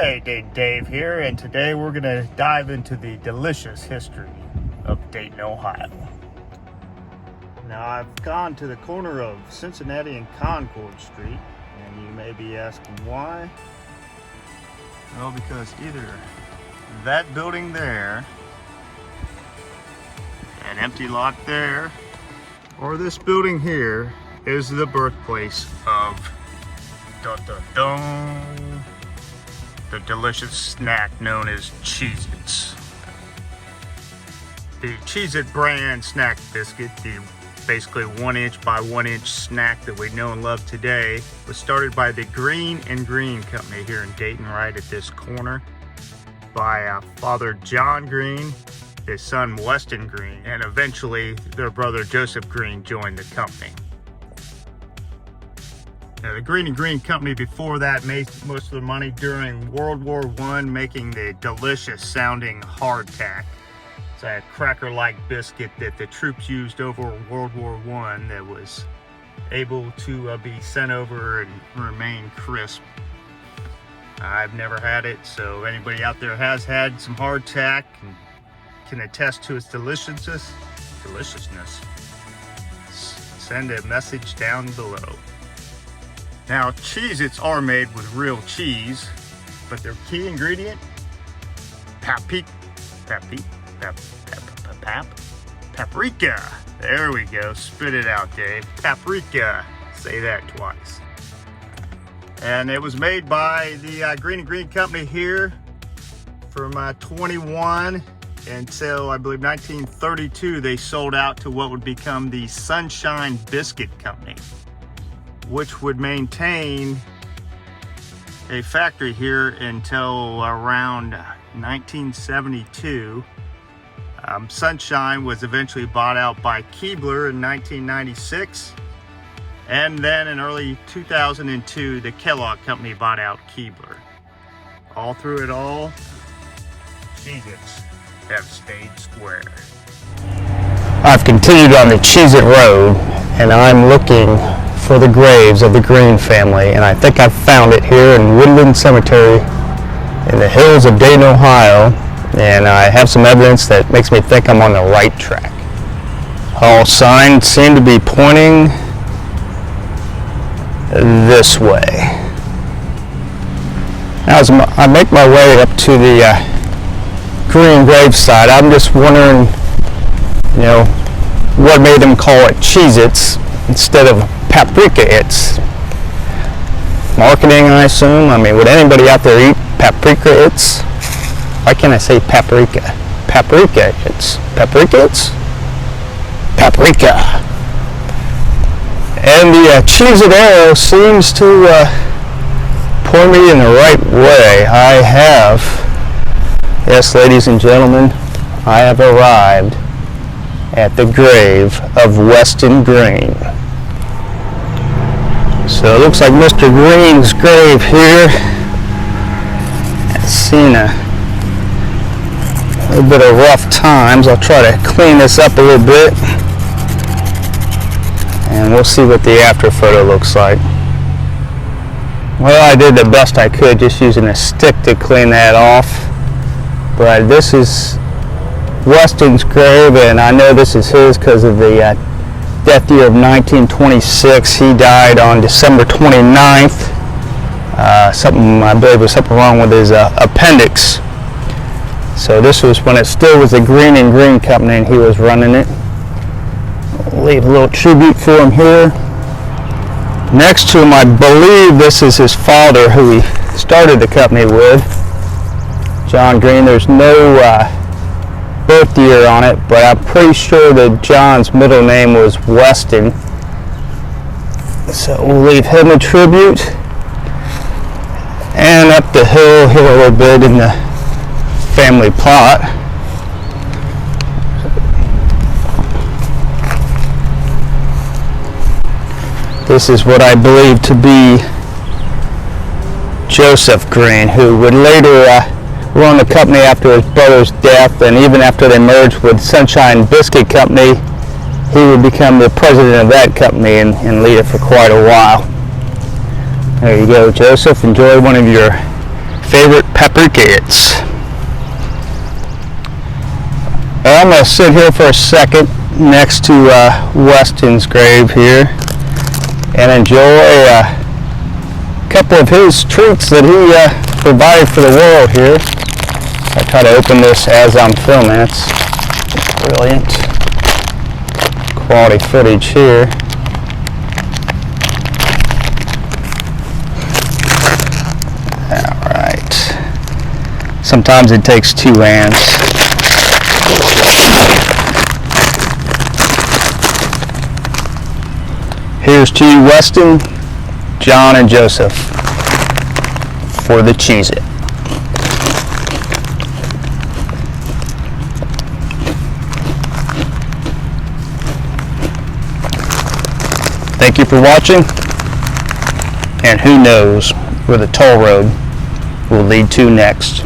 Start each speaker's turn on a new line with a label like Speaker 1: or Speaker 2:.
Speaker 1: Hey, Dave here, and today we're going to dive into the delicious history of Dayton, Ohio. Now, I've gone to the corner of Cincinnati and Concord Street, and you may be asking why. Well, because either that building there, that empty lot there, or this building here is the birthplace of the delicious snack known as Cheez-Its. The Cheez-It brand snack biscuit, the basically 1-inch by 1-inch snack that we know and love today, was started by the Greene and Green Company here in Dayton, right at this corner, by Father John Greene, his son Weston Greene, and eventually their brother Joseph Greene joined the company. Now, the Green Green Company before that made most of the money during World War I, making the delicious sounding hardtack. It's a cracker-like biscuit that the troops used over World War I that was able to be sent over and remain crisp. I've never had it, so anybody out there has had some hardtack and can attest to its deliciousness, send a message down below. Now, Cheez-Its are made with real cheese, but their key ingredient, paprika. There we go, spit it out, Dave. Paprika, say that twice. And it was made by the Green Green Company here from 21 until, I believe, 1932. They sold out to what would become the Sunshine Biscuit Company, which would maintain a factory here until around 1972. Sunshine was eventually bought out by Keebler in 1996. And then in early 2002, the Kellogg Company bought out Keebler. All through it all, Cheez-Its have stayed square.
Speaker 2: I've continued on the Cheez-It Road, and I'm looking for the graves of the Greene family, and I think I've found it here in Woodland Cemetery in the hills of Dayton, Ohio, and I have some evidence that makes me think I'm on the right track. All signs seem to be pointing this way. Now, as I make my way up to the Greene gravesite, I'm just wondering, what made them call it Cheez-Its instead of Paprika-Its? Marketing, I assume. I mean, would anybody out there eat Paprika-Its? Why can't I say paprika? Paprika-Its. Paprika-Its? Paprika. And the Cheez-It arrow seems to point me in the right way. I have, yes, ladies and gentlemen, I have arrived at the grave of Weston Greene. So it looks like Mr. Greene's grave here has seen a little bit of rough times. I'll try to clean this up a little bit, and we'll see what the after photo looks like. Well, I did the best I could just using a stick to clean that off, but this is Weston's grave, and I know this is his because of the death year of 1926. He died on December 29th. I believe was something wrong with his appendix. So this was when it still was the Green and Green Company and he was running it. I'll leave a little tribute for him here. Next to him, I believe this is his father who he started the company with, John Greene. There's no birth year on it, but I'm pretty sure that John's middle name was Weston. So we'll leave him a tribute. And up the hill here a little bit in the family plot, this is what I believe to be Joseph Greene, who would later run the company after his brother's death, and even after they merged with Sunshine Biscuit Company, he would become the president of that company and lead it for quite a while. There you go, Joseph. Enjoy one of your favorite pepper chee-its. I'm going to sit here for a second next to Weston's grave here and enjoy a couple of his treats that he provided for the world here. I try to open this as I'm filming. It's brilliant quality footage here. Alright. Sometimes it takes two hands. Here's to you, Weston, John, and Joseph for the Cheez-It. Thank you for watching, and who knows where the toll road will lead to next.